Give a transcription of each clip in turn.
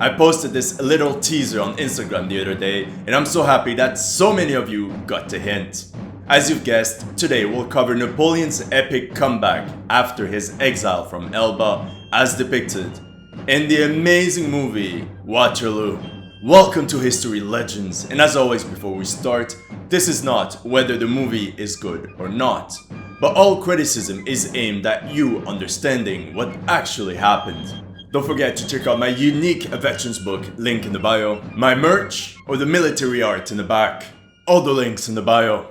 I posted this little teaser on Instagram the other day, and I'm so happy that so many of you got the hint. As you've guessed, today we'll cover Napoleon's epic comeback after his exile from Elba as depicted in the amazing movie Waterloo. Welcome to History Legends, and as always before we start, this is not whether the movie is good or not, but all criticism is aimed at you understanding what actually happened. Don't forget to check out my unique veterans book, link in the bio, my merch, or the military art in the back. All the links in the bio.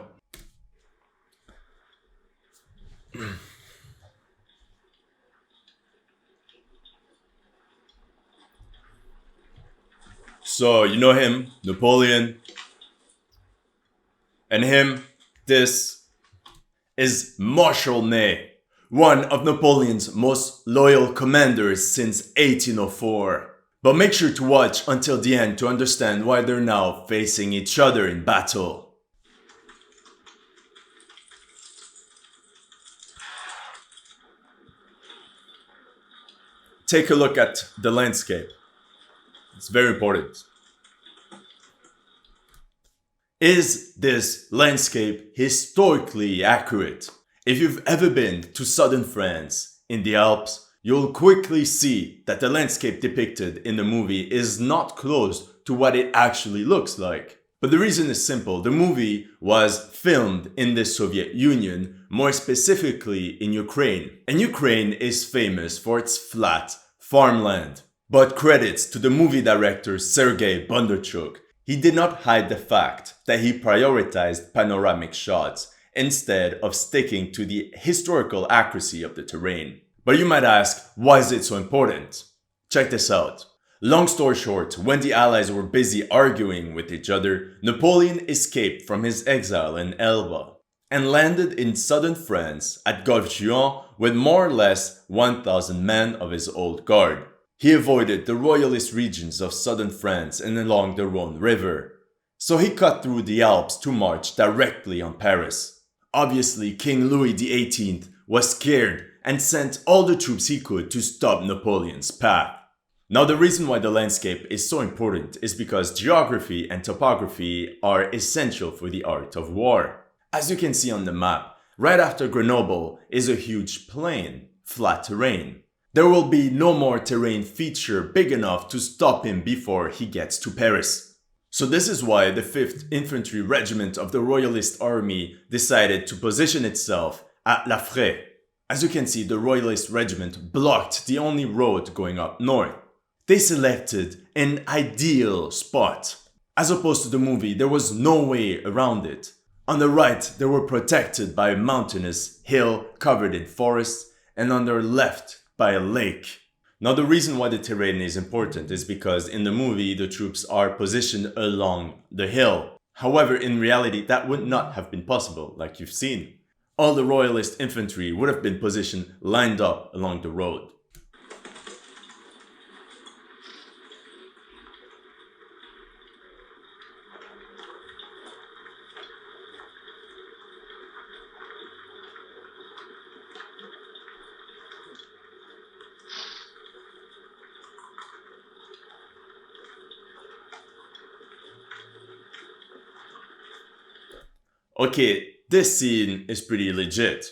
So, you know him, Napoleon. And him, this is Marshal Ney, one of Napoleon's most loyal commanders since 1804. But make sure to watch until the end to understand why they're now facing each other in battle. Take a look at the landscape. It's very important. Is this landscape historically accurate? If you've ever been to southern France in the Alps, you'll quickly see that the landscape depicted in the movie is not close to what it actually looks like. But the reason is simple. The movie was filmed in the Soviet Union, more specifically in Ukraine. And Ukraine is famous for its flat farmland. But credits to the movie director Sergei Bondarchuk. He did not hide the fact that he prioritized panoramic shots instead of sticking to the historical accuracy of the terrain. But you might ask, why is it so important? Check this out. Long story short, when the Allies were busy arguing with each other, Napoleon escaped from his exile in Elba and landed in southern France at Gulf-Juan with more or less 1,000 men of his old guard. He avoided the royalist regions of southern France and along the Rhone River. So he cut through the Alps to march directly on Paris. Obviously, King Louis XVIII was scared and sent all the troops he could to stop Napoleon's path. Now, the reason why the landscape is so important is because geography and topography are essential for the art of war. As you can see on the map, right after Grenoble is a huge plain, flat terrain. There will be no more terrain feature big enough to stop him before he gets to Paris. So this is why the 5th Infantry Regiment of the Royalist Army decided to position itself at La Frais. As you can see, the Royalist Regiment blocked the only road going up north. They selected an ideal spot. As opposed to the movie, there was no way around it. On the right, they were protected by a mountainous hill covered in forests, and on their left, by a lake. Now, the reason why the terrain is important is because in the movie the troops are positioned along the hill. However, in reality that would not have been possible, like you've seen. All the royalist infantry would have been positioned lined up along the road. Okay, this scene is pretty legit.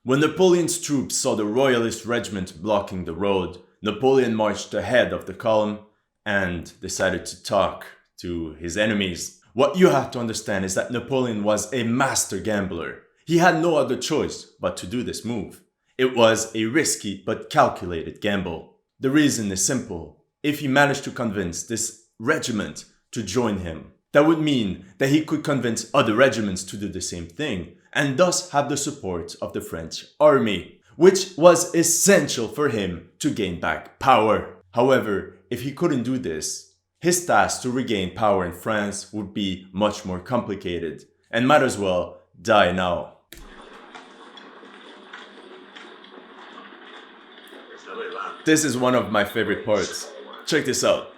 When Napoleon's troops saw the royalist regiment blocking the road, Napoleon marched ahead of the column and decided to talk to his enemies. What you have to understand is that Napoleon was a master gambler. He had no other choice but to do this move. It was a risky but calculated gamble. The reason is simple. If he managed to convince this regiment to join him, that would mean that he could convince other regiments to do the same thing, and thus have the support of the French army, which was essential for him to gain back power. However, if he couldn't do this, his task to regain power in France would be much more complicated, and might as well die now. This is one of my favorite parts. Check this out.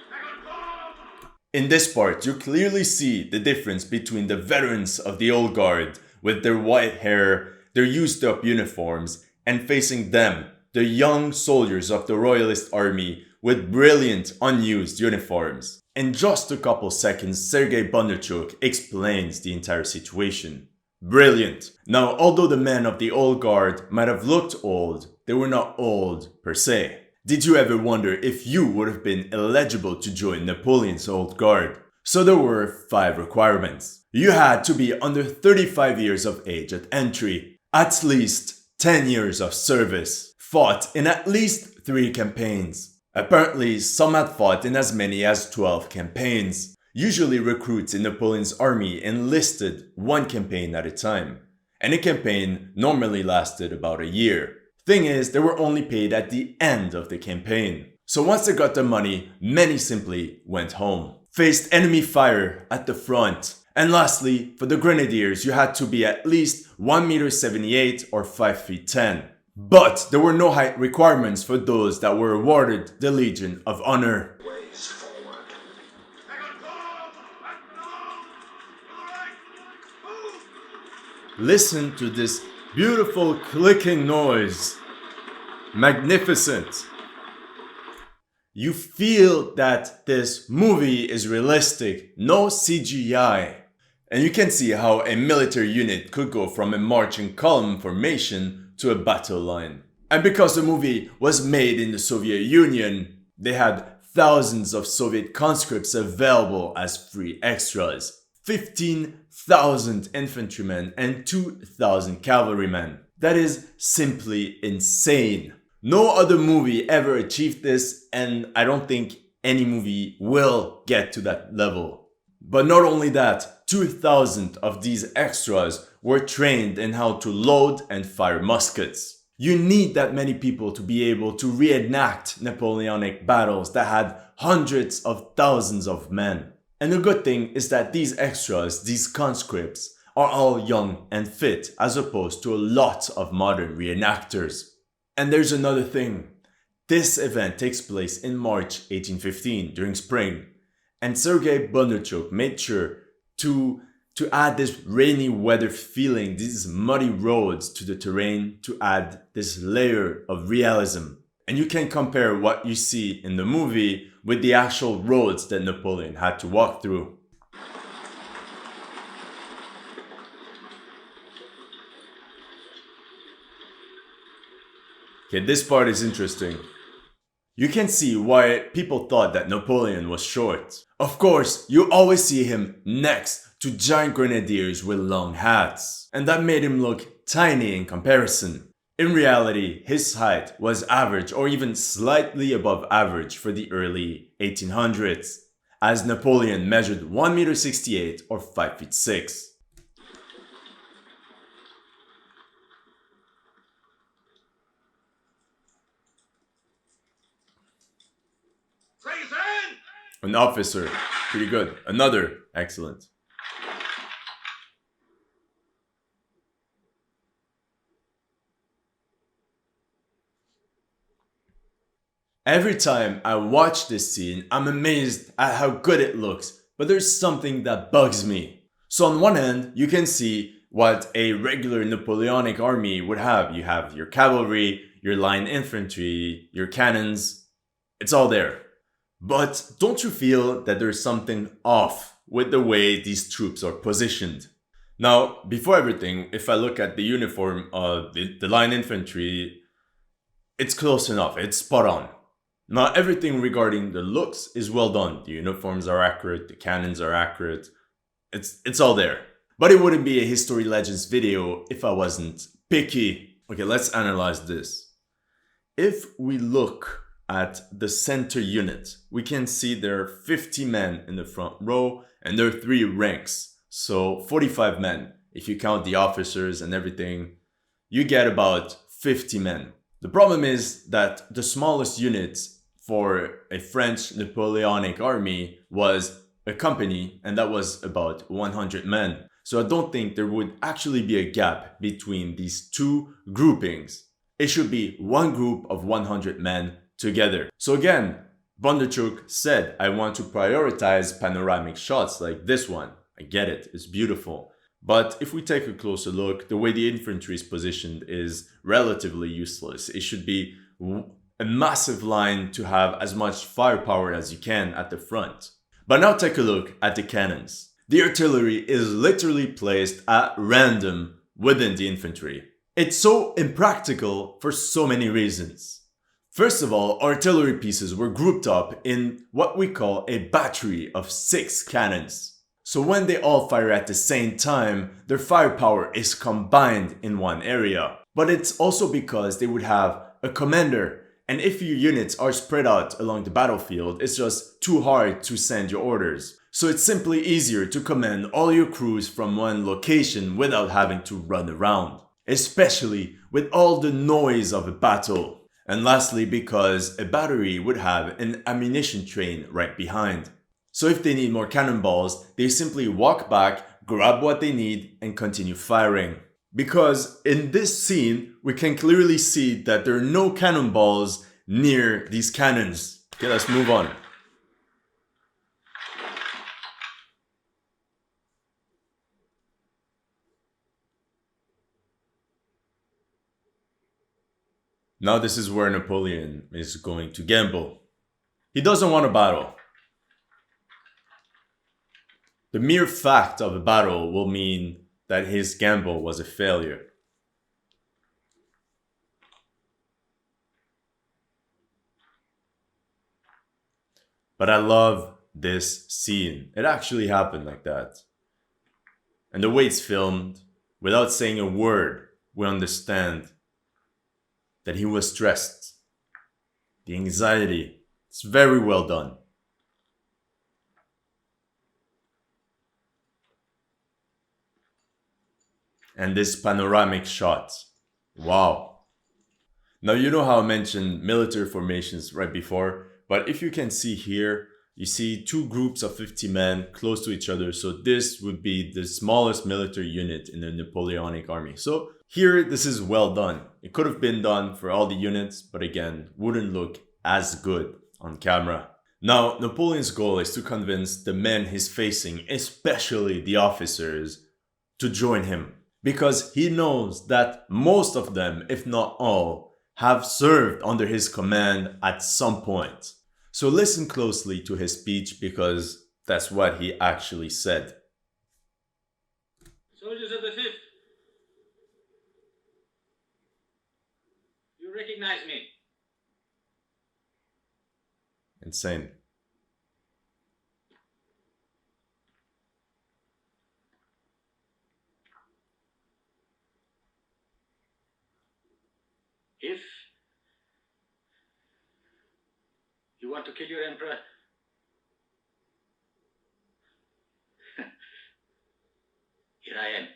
In this part, you clearly see the difference between the veterans of the old guard with their white hair, their used-up uniforms, and facing them, the young soldiers of the royalist army with brilliant unused uniforms. In just a couple seconds, Sergei Bondarchuk explains the entire situation. Brilliant. Now, although the men of the old guard might have looked old, they were not old per se. Did you ever wonder if you would have been eligible to join Napoleon's old guard? So there were 5 requirements. You had to be under 35 years of age at entry, at least 10 years of service, fought in at least 3 campaigns. Apparently, some had fought in as many as 12 campaigns. Usually recruits in Napoleon's army enlisted 1 campaign at a time. And a campaign normally lasted about a year. Thing is, they were only paid at the end of the campaign. So once they got their money, many simply went home. Faced enemy fire at the front. And lastly, for the grenadiers, you had to be at least 1.78 m or 5'10". But there were no height requirements for those that were awarded the Legion of Honor. Listen to this beautiful clicking noise. Magnificent. You feel that this movie is realistic, no CGI. And you can see how a military unit could go from a marching column formation to a battle line. And because the movie was made in the Soviet Union, they had thousands of Soviet conscripts available as free extras. 15,000 infantrymen and 2,000 cavalrymen. That is simply insane. No other movie ever achieved this, and I don't think any movie will get to that level. But not only that, 2,000 of these extras were trained in how to load and fire muskets. You need that many people to be able to reenact Napoleonic battles that had hundreds of thousands of men. And the good thing is that these extras, these conscripts, are all young and fit as opposed to a lot of modern reenactors. And there's another thing. This event takes place in March 1815 during spring. And Sergei Bondarchuk made sure to add this rainy weather feeling, these muddy roads to the terrain, to add this layer of realism. And you can compare what you see in the movie with the actual roads that Napoleon had to walk through. Okay, this part is interesting. You can see why people thought that Napoleon was short. Of course, you always see him next to giant grenadiers with long hats, and that made him look tiny in comparison. In reality, his height was average or even slightly above average for the early 1800s, as Napoleon measured 1.68 m or 5'6". An officer, pretty good. Another, excellent. Every time I watch this scene, I'm amazed at how good it looks, but there's something that bugs me. So on one hand, you can see what a regular Napoleonic army would have. You have your cavalry, your line infantry, your cannons. It's all there. But don't you feel that there's something off with the way these troops are positioned? Now, before everything, if I look at the uniform of the line infantry, it's close enough, it's spot on. Not everything regarding the looks is well done. The uniforms are accurate, the cannons are accurate, it's all there. But it wouldn't be a History Legends video if I wasn't picky. Okay, let's analyze this. If we look at the center unit, we can see there are 50 men in the front row and there are 3 ranks. So 45 men. If you count the officers and everything, you get about 50 men. The problem is that the smallest unit for a French Napoleonic army was a company, and that was about 100 men. So I don't think there would actually be a gap between these 2 groupings. It should be one group of 100 men together. So again, Bondarchuk said, I want to prioritize panoramic shots like this one. I get it, it's beautiful. But if we take a closer look, the way the infantry is positioned is relatively useless. It should be a a massive line to have as much firepower as you can at the front. But now take a look at the cannons. The artillery is literally placed at random within the infantry. It's so impractical for so many reasons. First of all, artillery pieces were grouped up in what we call a battery of 6 cannons. So when they all fire at the same time, their firepower is combined in one area. But it's also because they would have a commander, and if your units are spread out along the battlefield, it's just too hard to send your orders. So it's simply easier to command all your crews from one location without having to run around, especially with all the noise of a battle. And lastly, because a battery would have an ammunition train right behind. So if they need more cannonballs, they simply walk back, grab what they need, and continue firing. Because in this scene, we can clearly see that there are no cannonballs near these cannons. Okay, let's move on. Now this is where Napoleon is going to gamble. He doesn't want a battle. The mere fact of a battle will mean that his gamble was a failure. But I love this scene. It actually happened like that. And the way it's filmed, without saying a word, we understand that he was stressed. The anxiety, it's very well done. And this panoramic shot, wow. Now you know how I mentioned military formations right before, but if you can see here, you see 2 groups of 50 men close to each other. So this would be the smallest military unit in the Napoleonic army. So here, this is well done. It could have been done for all the units, but again, wouldn't look as good on camera. Now, Napoleon's goal is to convince the men he's facing, especially the officers, to join him. Because he knows that most of them, if not all, have served under his command at some point. So listen closely to his speech because that's what he actually said. Soldiers of the 5th, you recognize me. Insane. If you want to kill your emperor, here I am.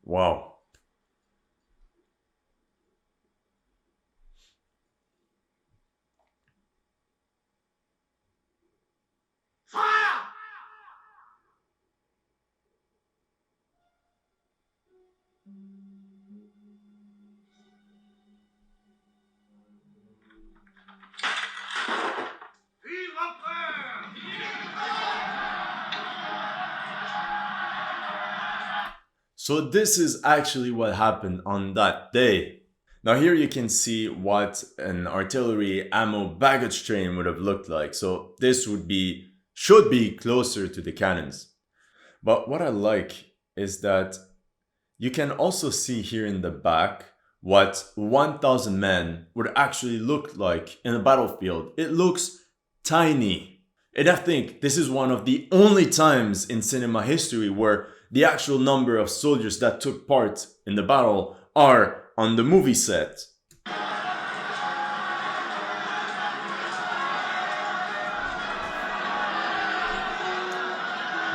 Wow. Fire! So this is actually what happened on that day. Now here you can see what an artillery ammo baggage train would have looked like. So this should be closer to the cannons. But what I like is that you can also see here in the back what 1,000 men would actually look like in a battlefield. It looks tiny. And I think this is one of the only times in cinema history where the actual number of soldiers that took part in the battle are on the movie set.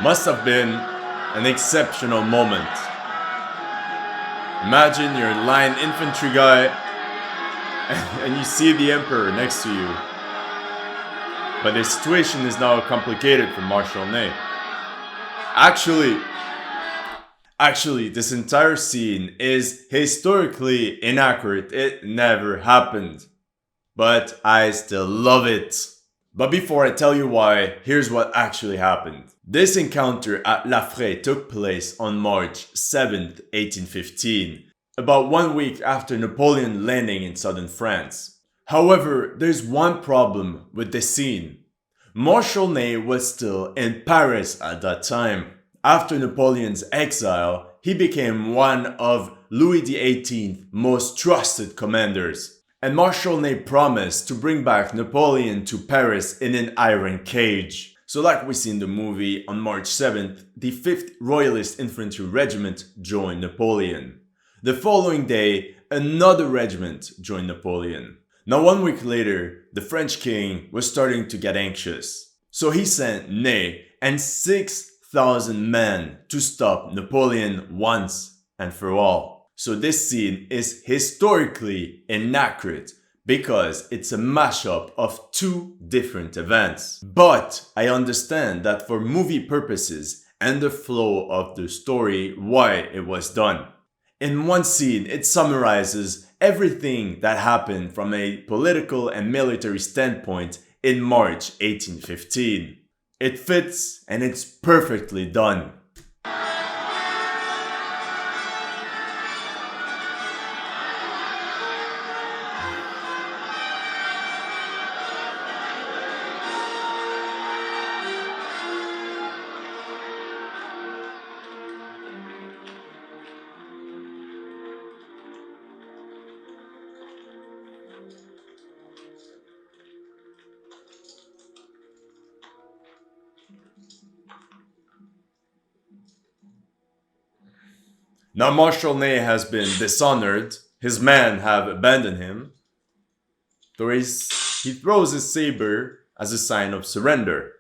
Must have been an exceptional moment. Imagine you're a line infantry guy and you see the emperor next to you. But the situation is now complicated for Marshal Ney. Actually, this entire scene is historically inaccurate. It never happened. But I still love it. But before I tell you why, here's what actually happened. This encounter at La Fraye took place on March 7th, 1815, about 1 week after Napoleon landing in southern France. However, there's one problem with this scene. Marshal Ney was still in Paris at that time. After Napoleon's exile, he became one of Louis XVIII's most trusted commanders. And Marshal Ney promised to bring back Napoleon to Paris in an iron cage. So like we see in the movie, on March 7th, the 5th Royalist Infantry Regiment joined Napoleon. The following day, another regiment joined Napoleon. Now 1 week later, the French king was starting to get anxious. So he sent Ney and 6,000 men to stop Napoleon once and for all. So this scene is historically inaccurate because it's a mashup of two different events. But I understand that for movie purposes and the flow of the story, why it was done. In one scene, it summarizes everything that happened from a political and military standpoint in March 1815. It fits and it's perfectly done. Now Marshal Ney has been dishonored, his men have abandoned him, so he throws his saber as a sign of surrender.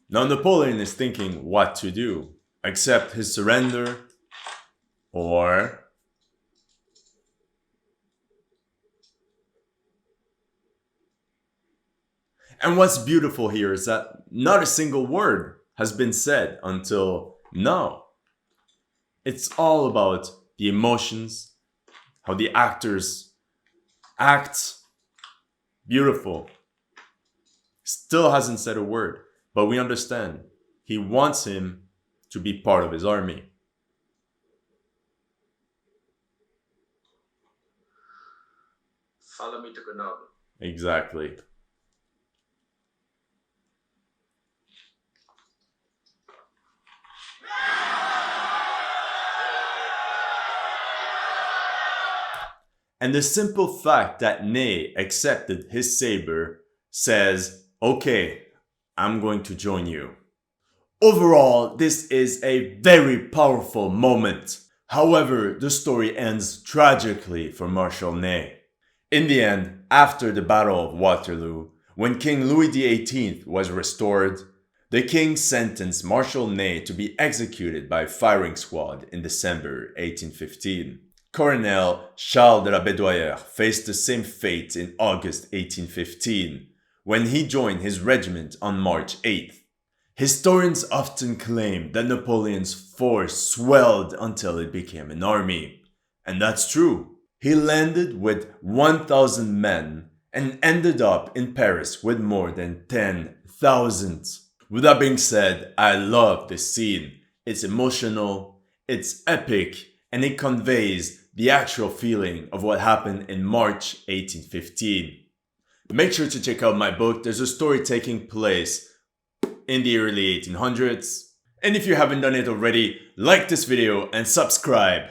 Now Napoleon is thinking what to do. Accept his surrender or... And what's beautiful here is that not a single word has been said until now. It's all about the emotions, how the actors act. Beautiful. Still hasn't said a word, but we understand. He wants him to be part of his army. Follow me to Grenoble. Exactly. And the simple fact that Ney accepted his saber says, okay, I'm going to join you. Overall, this is a very powerful moment. However, the story ends tragically for Marshal Ney. In the end, after the Battle of Waterloo, when King Louis XVIII was restored, the king sentenced Marshal Ney to be executed by firing squad in December 1815. Colonel Charles de la Bédoyère faced the same fate in August 1815, when he joined his regiment on March 8th. Historians often claim that Napoleon's force swelled until it became an army. And that's true. He landed with 1,000 men and ended up in Paris with more than 10,000. With that being said, I love this scene. It's emotional, it's epic, and it conveys the actual feeling of what happened in March 1815. Make sure to check out my book. There's a story taking place in the early 1800s. And if you haven't done it already, like this video and subscribe.